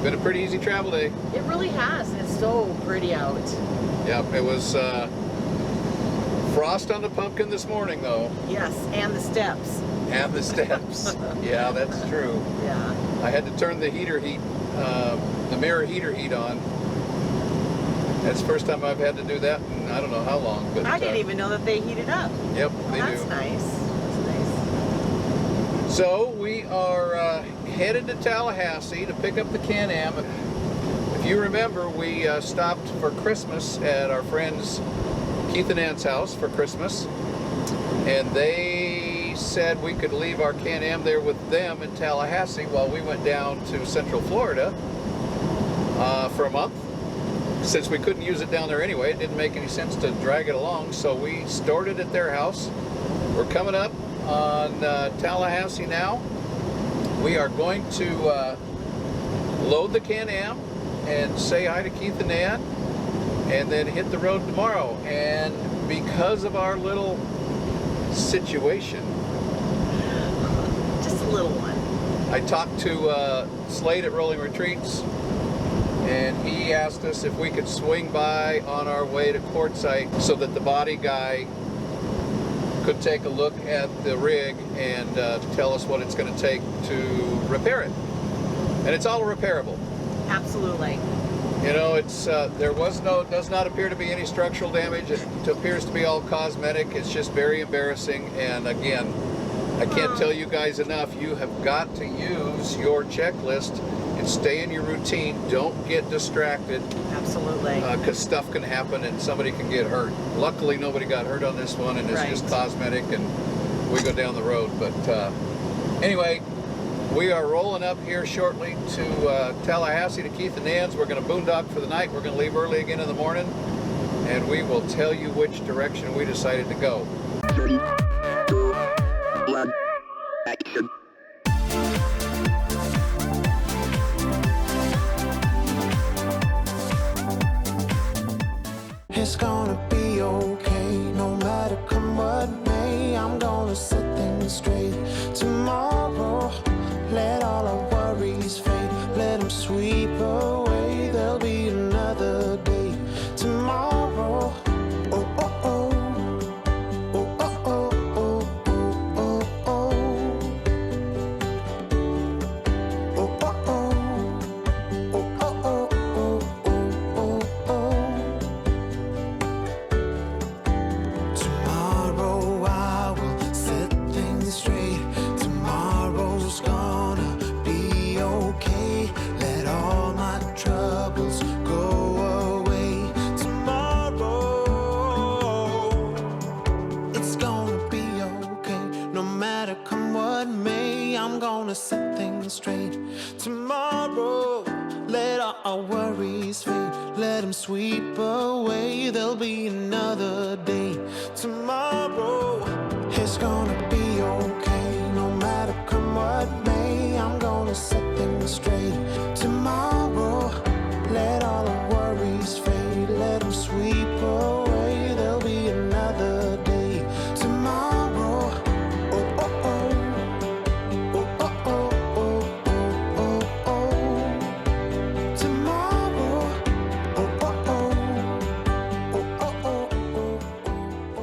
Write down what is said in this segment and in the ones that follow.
been a pretty easy travel day. It really has. It's so pretty out. Yep, it was frost on the pumpkin this morning, though. Yes, and the steps. And the steps. Yeah, that's true. Yeah. I had to turn the the mirror heater heat on. That's the first time I've had to do that in I don't know how long. But I didn't even know that they heated up. Yep, Well, they that's do. Nice. That's nice. So we are headed to Tallahassee to pick up the Can-Am. If you remember, we stopped for Christmas at our friends Keith and Ann's house for Christmas, and they said we could leave our Can-Am there with them in Tallahassee while we went down to Central Florida for a month. Since we couldn't use it down there anyway, it didn't make any sense to drag it along, so we stored it at their house. We're coming up on Tallahassee now. We are going to load the Can-Am and say hi to Keith and Ann, and then hit the road tomorrow. And because of our little situation, Just a little one. I talked to Slade at Rolling Retreats, and he asked us if we could swing by on our way to Quartzsite so that the body guy could take a look at the rig and tell us what it's going to take to repair it. And it's all repairable. Absolutely. You know, it's does not appear to be any structural damage. It appears to be all cosmetic. It's just very embarrassing. And again, I can't tell you guys enough, you have got to use your checklist and stay in your routine. Don't get distracted. Absolutely. Because stuff can happen and somebody can get hurt. Luckily, nobody got hurt on this one, and it's Right. just cosmetic, and we go down the road. But anyway, we are rolling up here shortly to Tallahassee to Keith and Ann's. We're going to boondock for the night. We're going to leave early again in the morning, and we will tell you which direction we decided to go. 3, 2, 1, action. It's gonna be okay, no matter come what may. I'm gonna set things straight tomorrow. Let all our worries fade, let them sweep away. There'll be another day tomorrow. Oh, oh, oh. Oh, oh, oh, oh, oh, oh, oh. Oh, oh, oh. Oh, oh, oh, oh, oh, oh, oh. Tomorrow I will set things straight. Tomorrow's gonna be okay. Let all my troubles go away. Tomorrow it's gonna be okay. No matter come what may, I'm gonna set things straight. Tomorrow let all our worries fade, let them sweep away. There'll be another day tomorrow. It's gonna be okay, no matter come what may. I'm gonna set things straight tomorrow. Let all our worries fade, let them sweep away. There'll be another day tomorrow. Oh, oh, oh. Oh, oh, oh, oh, oh, oh, oh. Tomorrow. Oh, oh, oh. Oh, oh, oh, oh, oh, oh, oh.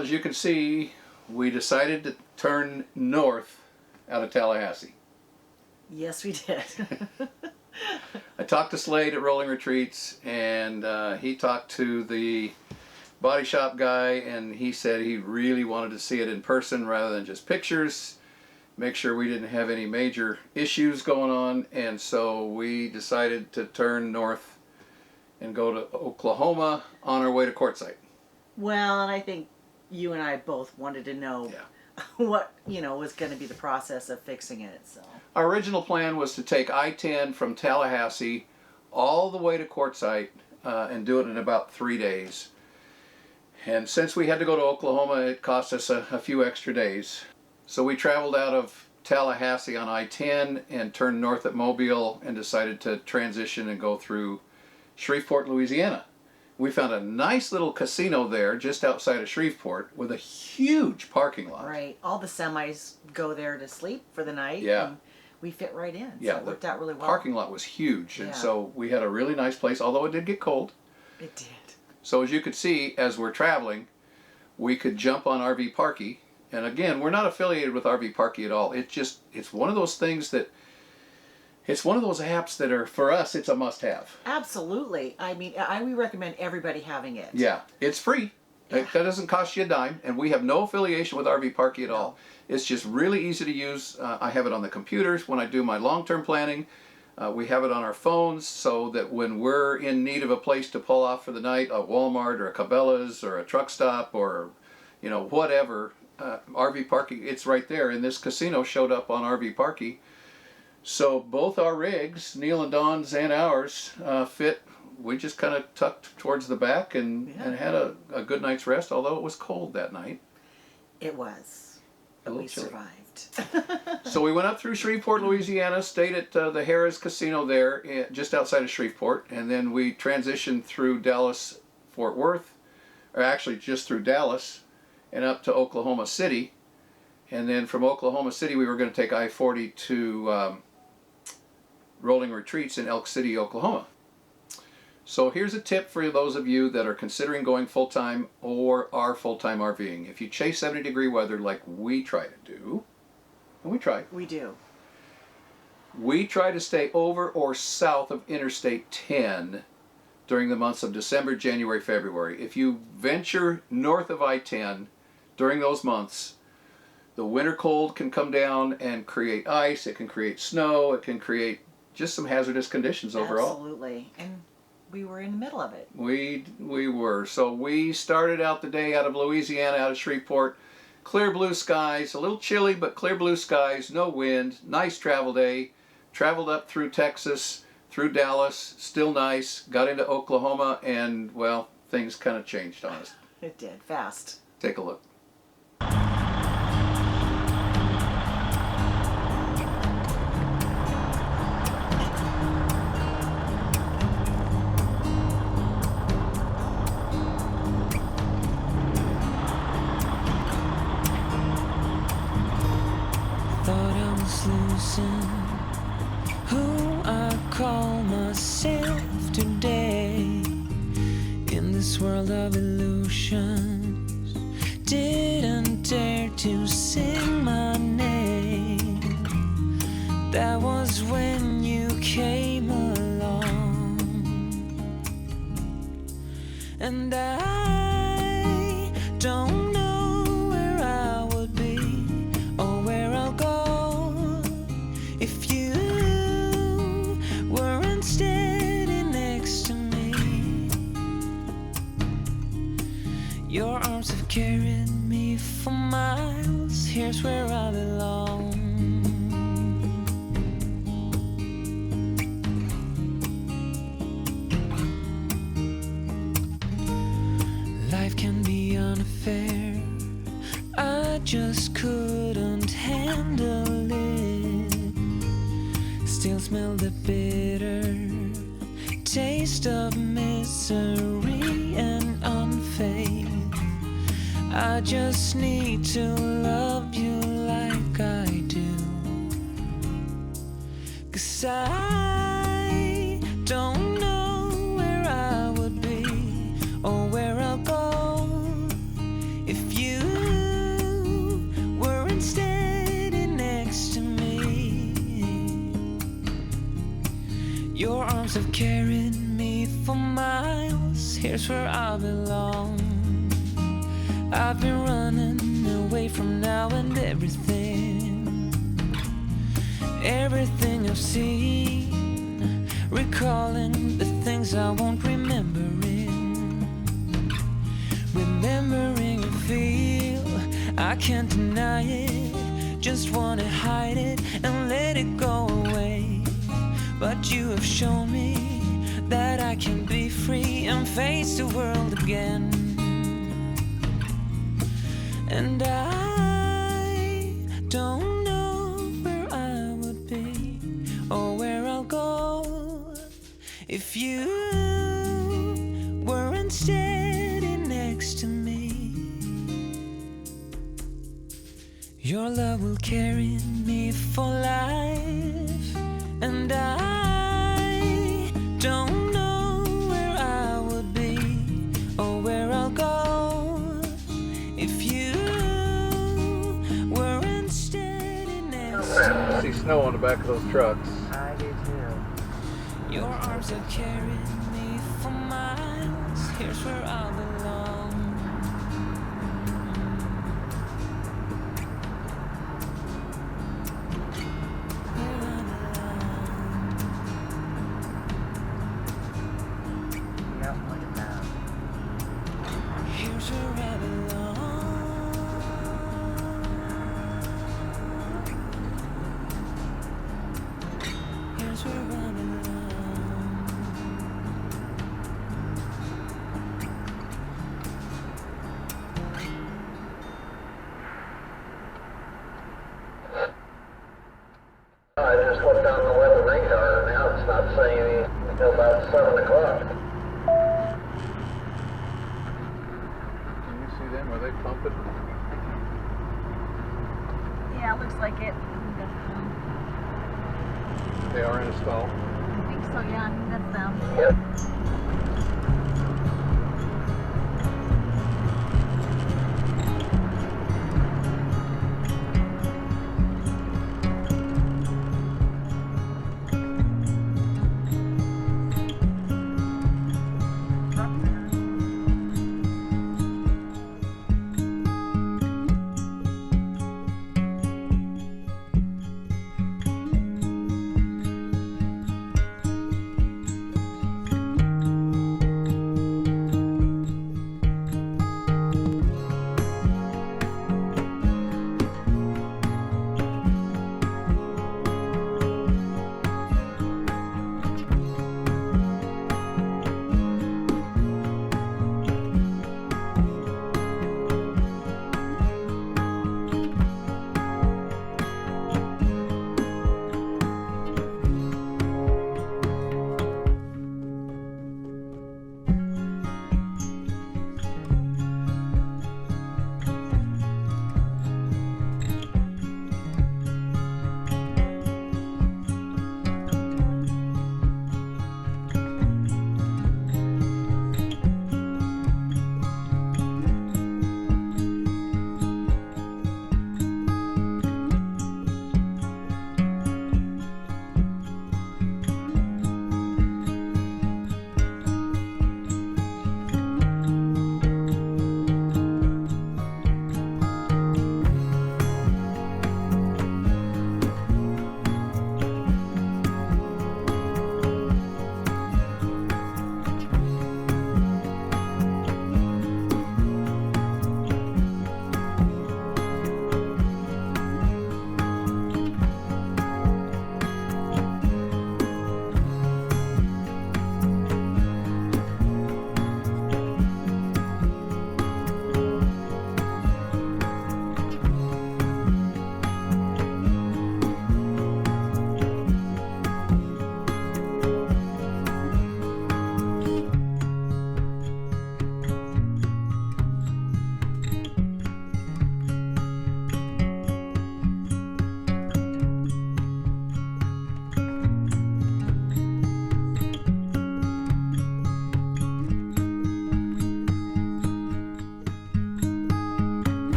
Well, as you can see, we decided to turn north out of Tallahassee. Yes, we did. I talked to Slade at Rolling Retreats, and he talked to the body shop guy, and he said he really wanted to see it in person rather than just pictures, make sure we didn't have any major issues going on, and so we decided to turn north and go to Oklahoma on our way to Quartzsite. Well, and I think you and I both wanted to know what, was going to be the process of fixing it. So Our original plan was to take I-10 from Tallahassee all the way to Quartzsite and do it in about 3 days. And since we had to go to Oklahoma, it cost us a few extra days. So we traveled out of Tallahassee on I-10 and turned north at Mobile and decided to transition and go through Shreveport, Louisiana. We found a nice little casino there just outside of Shreveport with a huge parking lot. right, all the semis go there to sleep for the night. Yeah. And we fit right in. Yeah, So it worked out really well. Parking lot was huge, and Yeah. so we had a really nice place, although it did get cold. It did. So as you could see, as we're traveling, we could jump on RV Parky. And again, we're not affiliated with RV Parky at all. It's one of those things that, it's one of those apps that are, for us, it's a must-have. Absolutely. I mean, we recommend everybody having it. Yeah, it's free. Yeah. That doesn't cost you a dime, and we have no affiliation with RV Parky at all. It's just really easy to use. I have it on the computers when I do my long-term planning. We have it on our phones so that when we're in need of a place to pull off for the night, a Walmart or a Cabela's or a truck stop or, whatever, RV Parky, it's right there. And this casino showed up on RV Parky. So both our rigs, Neal and Dawn's and ours, fit. We just kind of tucked towards the back and had a good night's rest, although it was cold that night. It was. But we survived. So we went up through Shreveport, Louisiana, stayed at the Harrah's Casino there, just outside of Shreveport, and then we transitioned through Dallas, Fort Worth, or actually just through Dallas, and up to Oklahoma City. And then from Oklahoma City, we were going to take I-40 to Rolling Retreats in Elk City, Oklahoma. So here's a tip for those of you that are considering going full-time or are full-time RVing. If you chase 70-degree weather like we try to do, and we try. We do. We try to stay over or south of Interstate 10 during the months of December, January, February. If you venture north of I-10 during those months, the winter cold can come down and create ice, it can create snow, it can create just some hazardous conditions overall. Absolutely. And we were in the middle of it. We were. So we started out the day out of Louisiana, out of Shreveport. Clear blue skies, a little chilly, but clear blue skies, no wind, nice travel day. Traveled up through Texas, through Dallas, still nice. Got into Oklahoma, and, well, things kind of changed on us. It did. Fast. Take a look. Losing who I call myself today in this world of illusions. Didn't dare to sing my name. That was when you came along, and I don't know where I would be or where I'll go if you weren't steady next to me. Your arms have carried me for miles. Here's where I belong. Life can be unfair. I just couldn't handle it. Still smell the bitter taste of misery and unfaith. I just need to love you like I do, 'cause I don't know where I would be or where I'll go if you arms have carried me for miles. Here's where I belong. I've been running away from now and everything. Everything I've seen, recalling the things I won't remember in. Remembering a feel, I can't deny it. Just wanna hide it and let it go away. But you have shown me that I can be free and face the world again. And I don't know where I would be or where I'll go if you weren't steady next to me. Your love will carry me for life, and I don't know where I would be or where I'll go if you weren't steady next to me. I see snow on the back of those trucks. I do too. Your arms have carried me for miles. Here's where I belong. Yep, look at that. Here's where I belong. Here's where I belong. I just looked on the weather radar, now it's not saying anything until about 7 o'clock. Can you see them? Are they pumping? Yeah, looks like it. They are in a stall. I think so, yeah. I think that's them. Yep.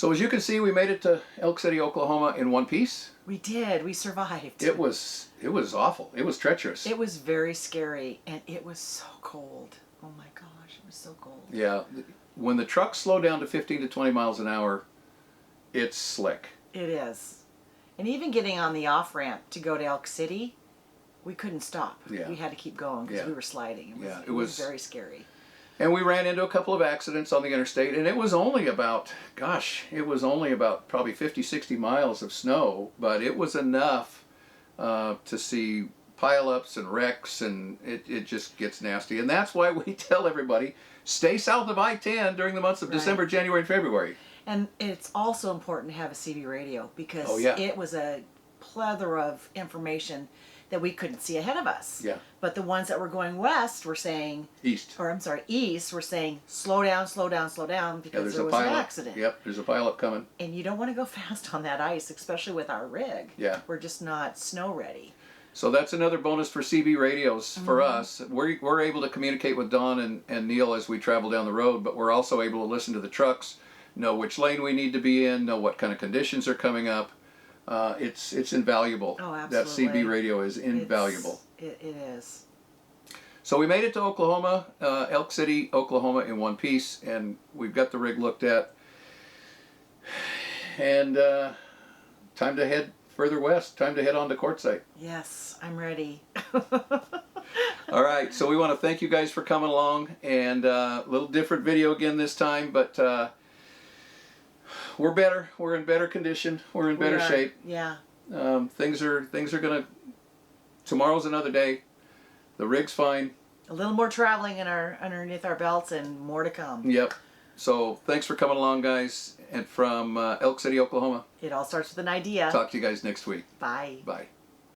So as you can see, we made it to Elk City, Oklahoma in one piece. We did. We survived. It was awful. It was treacherous. It was very scary, and it was so cold. Oh my gosh, it was so cold. Yeah. When the trucks slow down to 15 to 20 miles an hour, it's slick. It is. And even getting on the off-ramp to go to Elk City, we couldn't stop. Yeah. We had to keep going because Yeah. we were sliding. Yeah, It was very scary. And we ran into a couple of accidents on the interstate, and it was only about, probably 50, 60 miles of snow, but it was enough to see pileups and wrecks, and it just gets nasty. And that's why we tell everybody, stay south of I-10 during the months of Right. December, January, and February. And it's also important to have a CB radio because Oh, yeah. it was a plethora of information that we couldn't see ahead of us. Yeah. But the ones that were going west were saying, East. east were saying, slow down, slow down, slow down, Yeah, because there's there a was an pileup. accident. Yep, there's a pileup coming. And you don't want to go fast on that ice, especially with our rig. Yeah. We're just not snow ready. So that's another bonus for CB radios for us. We're able to communicate with Dawn and Neal as we travel down the road, but we're also able to listen to the trucks, know which lane we need to be in, know what kind of conditions are coming up. It's invaluable. Oh, That absolutely. CB radio is invaluable. It is. So we made it to Oklahoma, Elk City, Oklahoma in one piece, and we've got the rig looked at. And time to head further west, time to head on to Quartzsite. Yes, I'm ready. All right, so we want to thank you guys for coming along, and a little different video again this time, but we're better. We're in better condition. We're in better shape. Yeah. Things are gonna. Tomorrow's another day. The rig's fine. A little more traveling underneath our belts and more to come. Yep. So thanks for coming along, guys, and from Elk City, Oklahoma. It all starts with an idea. Talk to you guys next week. Bye. Bye.